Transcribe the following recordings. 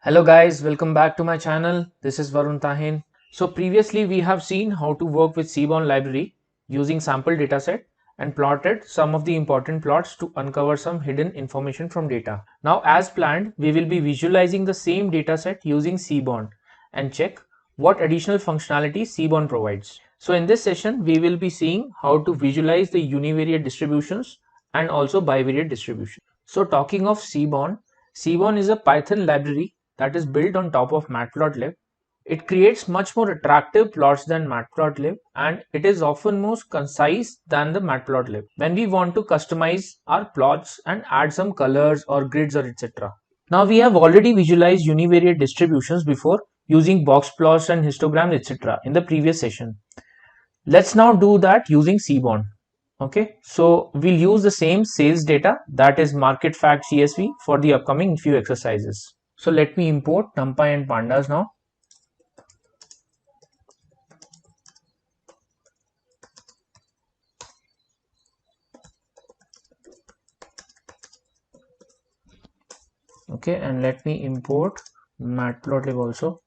Hello guys, welcome back to my channel. This is Varun Tahin. So previously we have seen how to work with Seaborn library using sample dataset and plotted some of the important plots to uncover some hidden information from data. Now as planned, we will be visualizing the same dataset using Seaborn and check what additional functionality Seaborn provides. So in this session, we will be seeing how to visualize the univariate distributions and also bivariate distribution. So talking of Seaborn, Seaborn is a Python library that is built on top of Matplotlib. It creates much more attractive plots than Matplotlib, and it is often more concise than the Matplotlib when we want to customize our plots and add some colors or grids or etc. Now we have already visualized univariate distributions before using box plots and histograms etc. in the previous session. Let's now do that using Seaborn. Okay, so we'll use the same sales data, that is market fact CSV, for the upcoming few exercises. So let me import NumPy and Pandas now. Okay, and let me import Matplotlib also.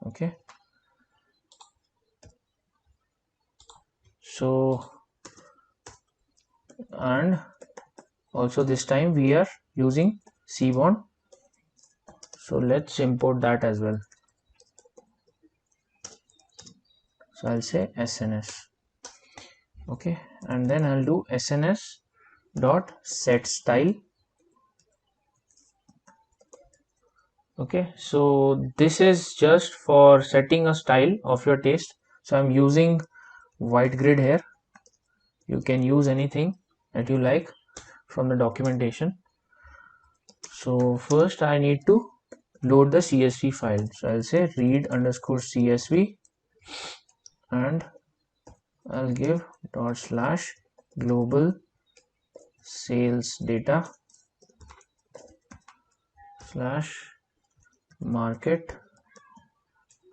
Okay, so and also this time we are using Seaborn, so let's import that as well. So I'll say SNS. Okay, and then I'll do SNS dot set style. Okay, so this is just for setting a style of your taste. So I'm using white grid here. You can use anything that you like from the documentation. So first I need to load the CSV file. So I'll say read underscore CSV and I'll give dot slash global sales data slash market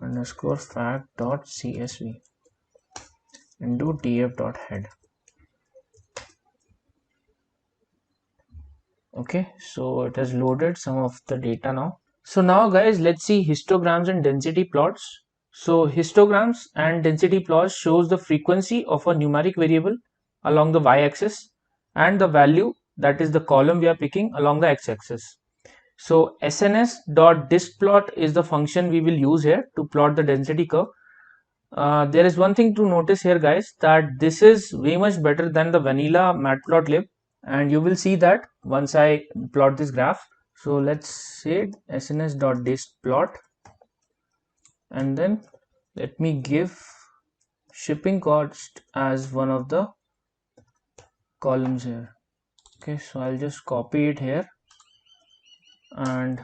underscore fact dot CSV and do df dot head. Okay, so it has loaded some of the data now. So now guys, let's see histograms and density plots. So histograms and density plots shows the frequency of a numeric variable along the y-axis and the value, that is the column we are picking, along the x-axis. So sns.distplot is the function we will use here to plot the density curve. There is one thing to notice here guys, that this is way much better than the vanilla matplotlib, and you will see that once I plot this graph. So let's say sns.distplot and then let me give shipping cost as one of the columns here. Okay, so I'll just copy it here, and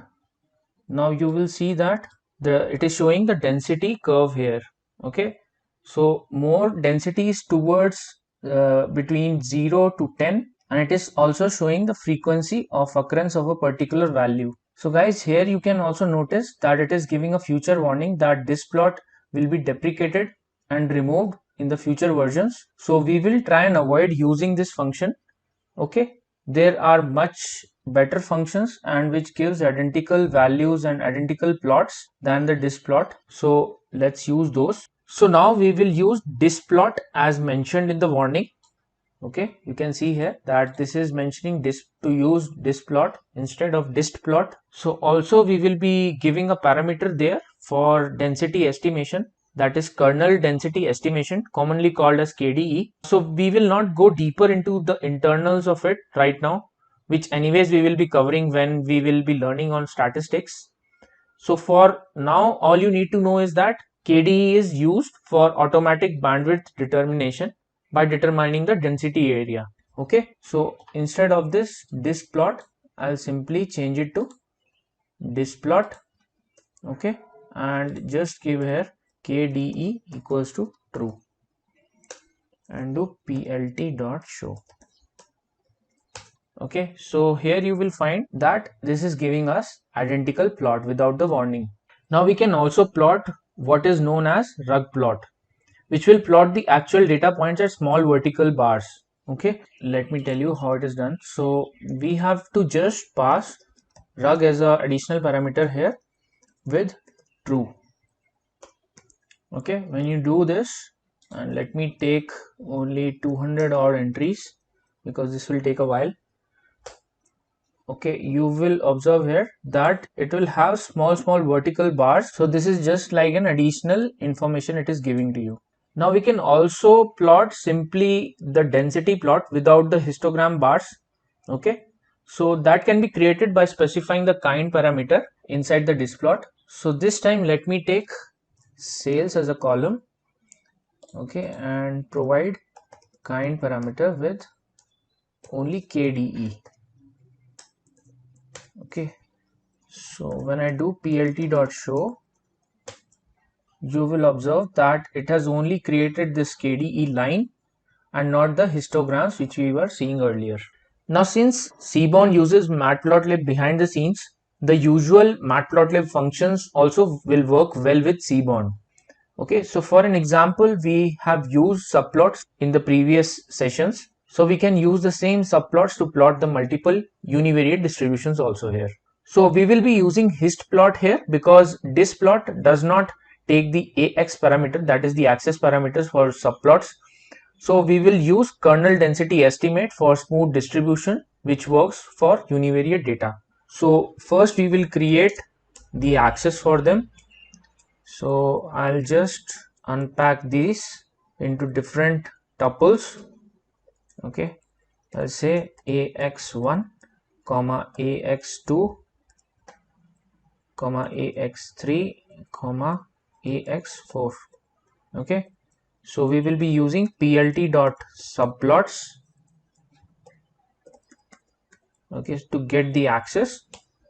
now you will see that it is showing the density curve here. Okay, so more density is towards between 0 to 10, and it is also showing the frequency of occurrence of a particular value. So guys, here you can also notice that it is giving a future warning that this plot will be deprecated and removed in the future versions. So we will try and avoid using this function. Okay, there are much better functions and which gives identical values and identical plots than the distplot. So let's use those. So now we will use distplot as mentioned in the warning. Okay, you can see here that this is mentioning this to use distplot instead of distplot. So also we will be giving a parameter there for density estimation, that is kernel density estimation, commonly called as KDE. So we will not go deeper into the internals of it right now, which anyways we will be covering when we will be learning on statistics. So for now, all you need to know is that KDE is used for automatic bandwidth determination by determining the density area. Okay, so instead of this distplot, I'll simply change it to distplot. Okay, and just give here KDE equals to true and do plt dot show. Okay, so here you will find that this is giving us identical plot without the warning. Now we can also plot what is known as rug plot, which will plot the actual data points at small vertical bars. Okay, let me tell you how it is done. So we have to just pass rug as a additional parameter here with true. Okay, when you do this, and let me take only 200 odd entries because this will take a while. Okay, you will observe here that it will have small vertical bars. So this is just like an additional information it is giving to you. Now we can also plot simply the density plot without the histogram bars. Okay, so that can be created by specifying the kind parameter inside the displot. So this time let me take sales as a column. Okay, and provide kind parameter with only KDE. Okay, so when I do plt.show, you will observe that it has only created this KDE line and not the histograms which we were seeing earlier. Now since Seaborn uses matplotlib behind the scenes, the usual matplotlib functions also will work well with Seaborn. Okay, so for an example, we have used subplots in the previous sessions. So we can use the same subplots to plot the multiple univariate distributions also here. So we will be using histplot here because displot does not take the AX parameter, that is the axis parameters for subplots. So we will use kernel density estimate for smooth distribution, which works for univariate data. So first we will create the axis for them. So I'll just unpack these into different tuples. Okay, I'll say AX1 comma AX2 comma AX3 comma AX4. Okay, so we will be using plt.subplots, okay, to get the axis.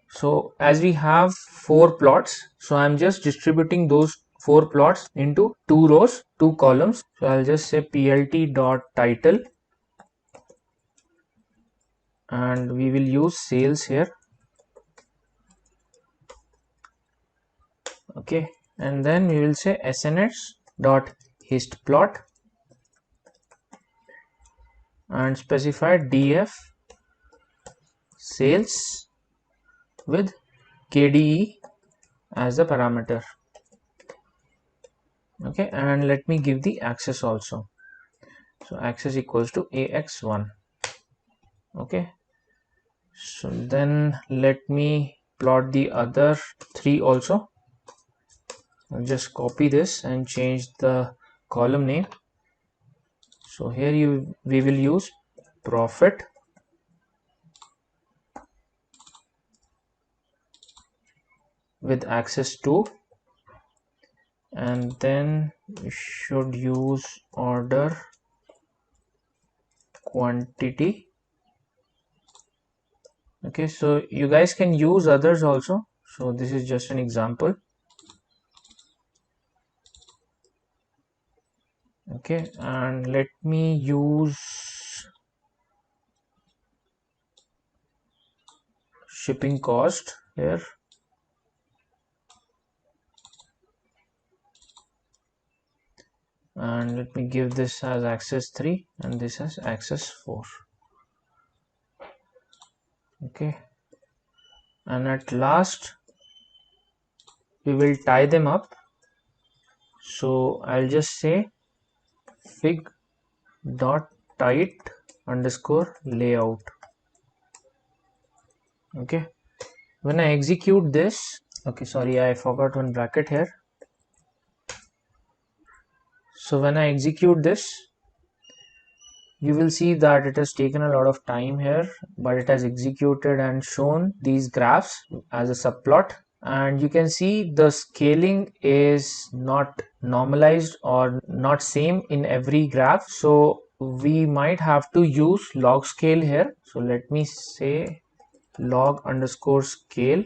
So as we have 4 plots, so I'm just distributing those 4 plots into 2 rows, 2 columns. So I'll just say plt.title and we will use sales here. Okay, and then we will say snx.histplot and specify df sales with KDE as the parameter. Okay, and let me give the axis also. So axis equals to AX1. Okay, so then let me plot the other 3 also. I'll just copy this and change the column name. So here we will use profit with axis 2, and then we should use order quantity. Okay, so you guys can use others also. So this is just an example. Okay, and let me use shipping cost here. And let me give this as axis 3 and this as axis 4. Okay, and at last we will tie them up. So I'll just say fig dot tight underscore layout. Okay, when I execute this, okay, sorry, I forgot one bracket here. So when I execute this, you will see that it has taken a lot of time here, but it has executed and shown these graphs as a subplot. And you can see the scaling is not normalized or not same in every graph. So we might have to use log scale here. So let me say log underscore scale,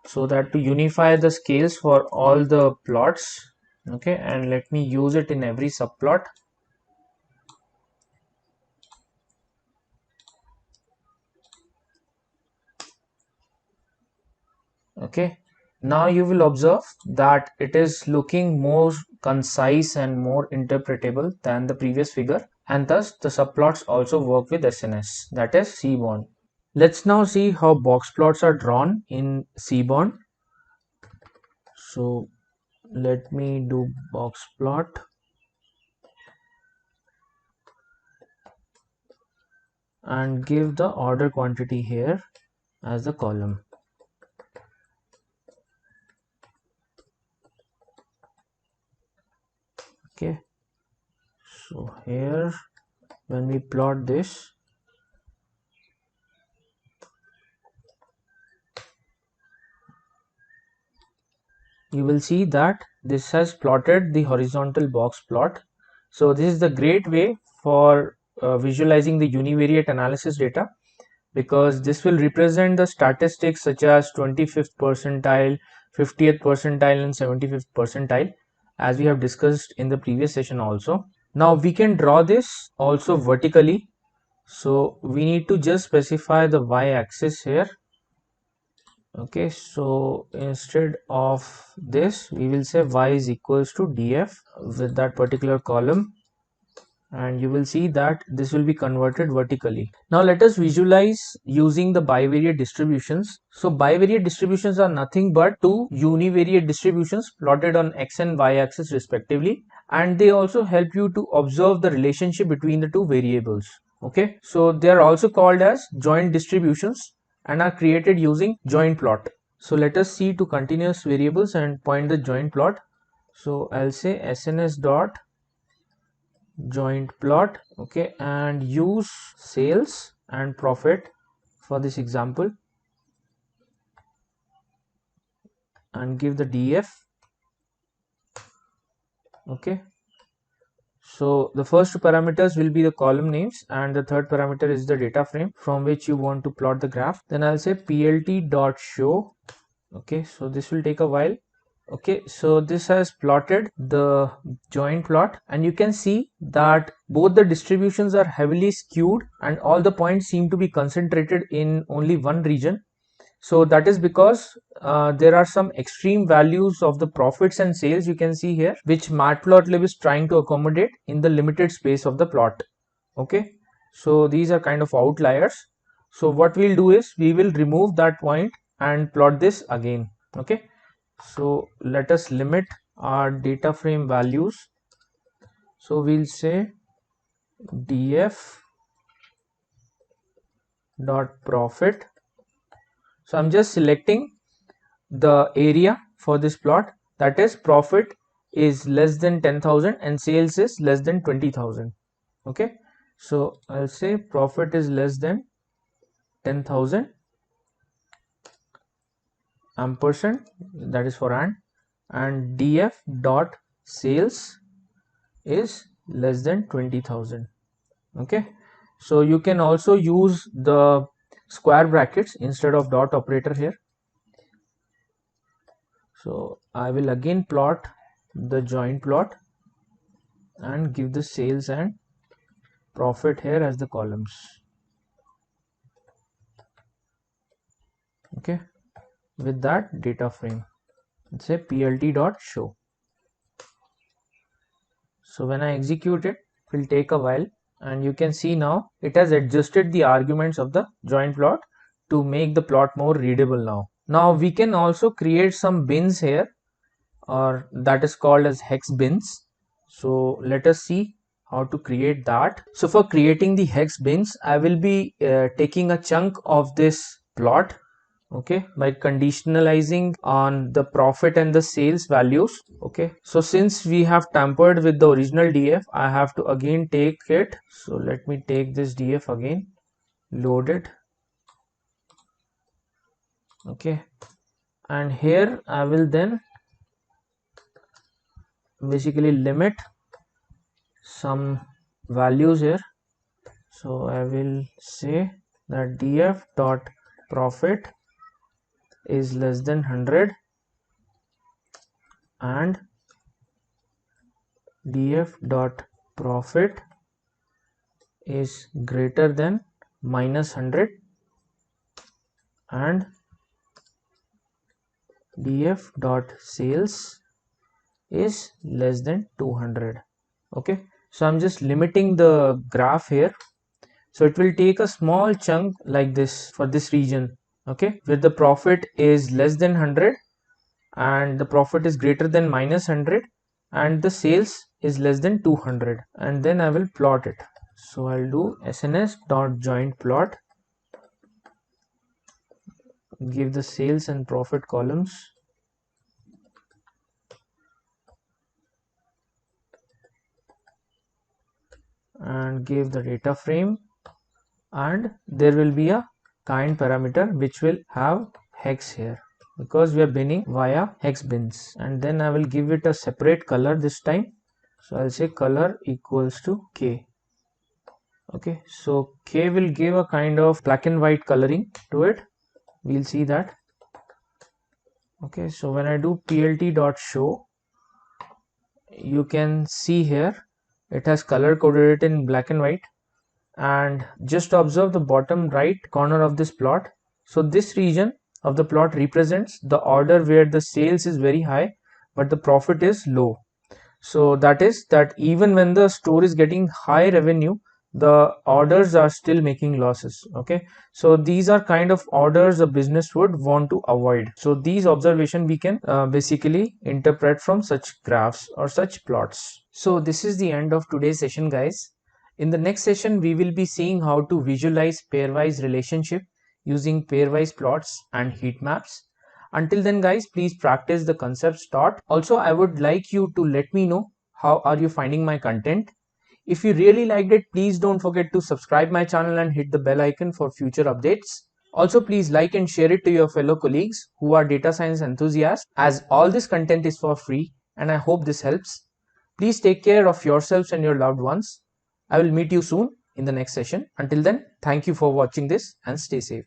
so that to unify the scales for all the plots. Okay, and let me use it in every subplot. Okay, now you will observe that it is looking more concise and more interpretable than the previous figure. and thus the subplots also work with SNS, that is Seaborn. Let's now see how box plots are drawn in Seaborn. So let me do box plot and give the order quantity here as the column. Okay, so here when we plot this, you will see that this has plotted the horizontal box plot. So this is the great way for visualizing the univariate analysis data, because this will represent the statistics such as 25th percentile, 50th percentile and 75th percentile, as we have discussed in the previous session also. Now we can draw this also vertically. So we need to just specify the y-axis here. Okay, so instead of this we will say y is equals to df with that particular column, and you will see that this will be converted vertically. Now let us visualize using the bivariate distributions. So bivariate distributions are nothing but two univariate distributions plotted on x and y axis respectively, and they also help you to observe the relationship between the two variables. Okay, so they are also called as joint distributions and are created using joint plot. So let us see two continuous variables and point the joint plot. So I'll say SNS dot joint plot. Okay, and use sales and profit for this example and give the df. Okay, so the first two parameters will be the column names and the third parameter is the data frame from which you want to plot the graph. Then I'll say plt dot show. Okay, so this will take a while. Okay, so this has plotted the joint plot, and you can see that both the distributions are heavily skewed and all the points seem to be concentrated in only one region. So that is because there are some extreme values of the profits and sales you can see here, which matplotlib is trying to accommodate in the limited space of the plot. Okay, so these are kind of outliers. So what we'll do is we will remove that point and plot this again. Okay, so let us limit our data frame values. So we'll say df dot profit. So I'm just selecting the area for this plot, that is profit is less than 10,000 and sales is less than 20,000. Okay, so I'll say profit is less than 10,000 ampersand, that is for and df dot sales is less than 20,000. Okay, so you can also use the square brackets instead of dot operator here. So I will again plot the joint plot and give the sales and profit here as the columns. Okay, with that data frame, let's say plt dot show. So when I execute it, it will take a while, and you can see now it has adjusted the arguments of the joint plot to make the plot more readable now. Now we can also create some bins here, or that is called as hex bins. So let us see how to create that. So for creating the hex bins, I will be taking a chunk of this plot, okay, by conditionalizing on the profit and the sales values. Okay, so since we have tampered with the original df, I have to again take it. So let me take this df again, load it. Okay, and here I will then basically limit some values here. So I will say that df dot profit is less than 100 and df dot profit is greater than minus 100 and df dot sales is less than 200. Okay, So I'm just limiting the graph here. So it will take a small chunk like this for this region, okay, where the profit is less than 100 and the profit is greater than minus 100 and the sales is less than 200, and then I will plot it. So I'll do sns.joint plot, give the sales and profit columns, and give the data frame, and there will be a kind parameter which will have hex here because we are binning via hex bins, and then I will give it a separate color this time. So I'll say color equals to K. Okay, so K will give a kind of black and white coloring to it. We'll see that. Okay, so when I do plt.show, you can see here it has color coded it in black and white. And just observe the bottom right corner of this plot. So this region of the plot represents the order where the sales is very high but the profit is low. So that is that even when the store is getting high revenue, the orders are still making losses. Okay, so these are kind of orders a business would want to avoid. So these observation we can basically interpret from such graphs or such plots. So this is the end of today's session, guys. In the next session, we will be seeing how to visualize pairwise relationship using pairwise plots and heat maps. Until then, guys, please practice the concepts taught. Also, I would like you to let me know how are you finding my content. If you really liked it, please don't forget to subscribe my channel and hit the bell icon for future updates. Also, please like and share it to your fellow colleagues who are data science enthusiasts, as all this content is for free and I hope this helps. Please take care of yourselves and your loved ones. I will meet you soon in the next session. Until then, thank you for watching this and stay safe.